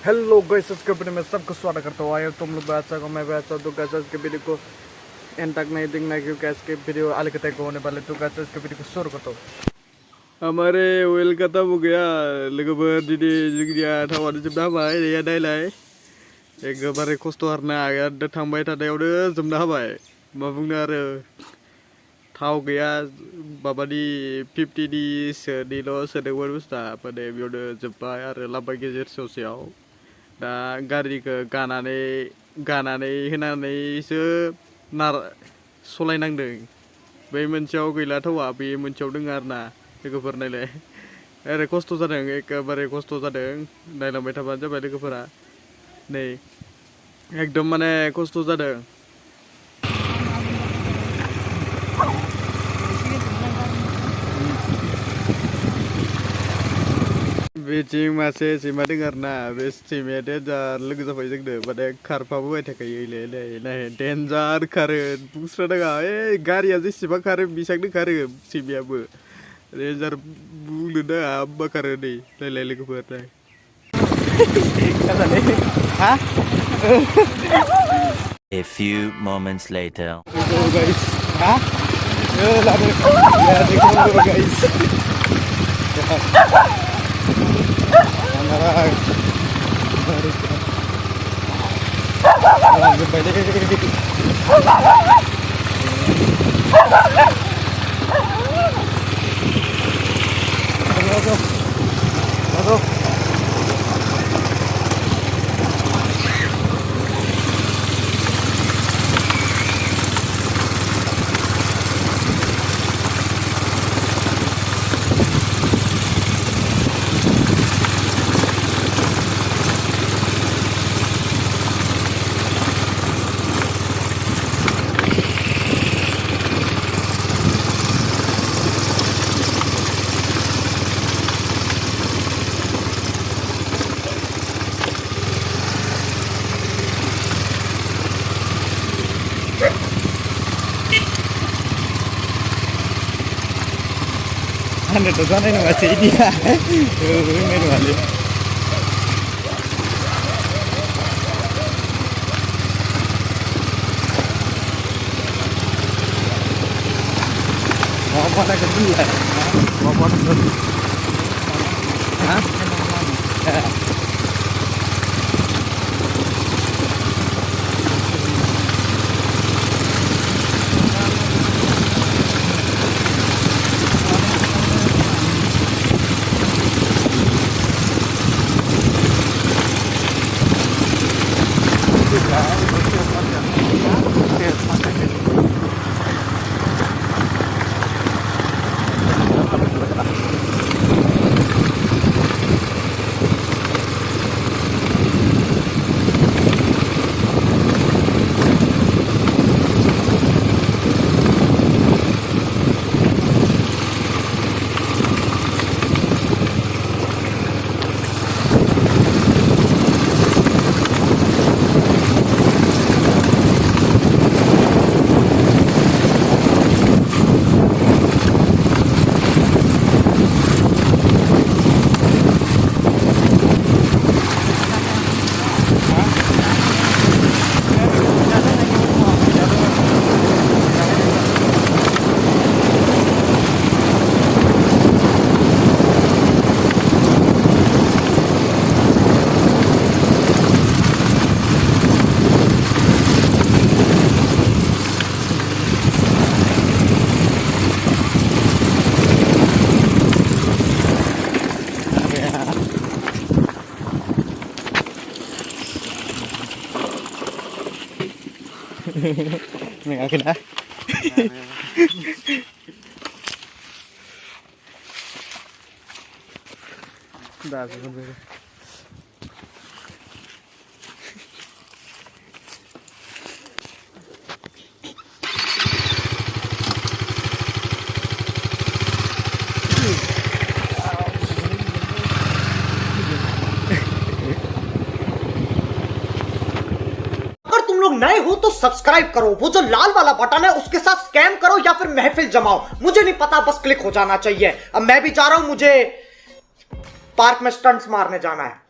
Hello guys, इसके video में सबको स्वागत करता हूँ। आया तुम लोग अच्छा को मैं भी अच्छा, तो गाइस इसके वीडियो को एंड तक नहीं देखना क्योंकि इसके वीडियो अलग तक होने वाले। तो गाइस इसके वीडियो को शुरू करता हूँ। हमारे वेल खत्म हो गया लोगोफोर दिनै जोंनिया थावानो जोबना होबाय या नायलाय एकदमबारे खस्थ' आरोना दा थांबाय थानायावनो जोबना होबाय मा बुंनो आरो थाव गैया माबानि 50नि सोनिल' सोदोंमोन बुस्थुआ माने बेयावनो जोब्बाय आरो लामा गेजेर ससेयाव दा गारिखौ गानानै होनानैसो सलायनांदों। बै मोनसेयाव गैला थावा, बे मोनसेयाव दङ आरोना लोगोफोर नायलाय ओरै खस्थ' जादों, एखेबारे खस्थ' जादों। नायलांबाय थाबानो जाबाय लोगोफोरा, नै एकदम माने खस्थ' जादों। बेथिं मासे सैमा दङ आरोना, बे सैमाया देन्जार लोगो जाबाय जोंनो, माने खारफाबोबाय थाखायो नाय देन्जार खारो, बुंस्रा नाङा। गारिया जेसेबां खारो बेसेबांनो खारो सैमायाबो, देन्जार बुंनो नाङा होमबा खारो। नै नायलाय लोगोफोर नाय। A few moments later. Guys, guys. Anda tuh sana yang masih dia, ini balik. Mau mana kedua? Mau mana kedua? Hah? Mình ở cái đã. Dah sebentar. नए हो तो सब्सक्राइब करो, वो जो लाल वाला बटन है उसके साथ स्कैम करो या फिर महफिल जमाओ, मुझे नहीं पता, बस क्लिक हो जाना चाहिए। अब मैं भी जा रहा हूं, मुझे पार्क में स्टंट्स मारने जाना है।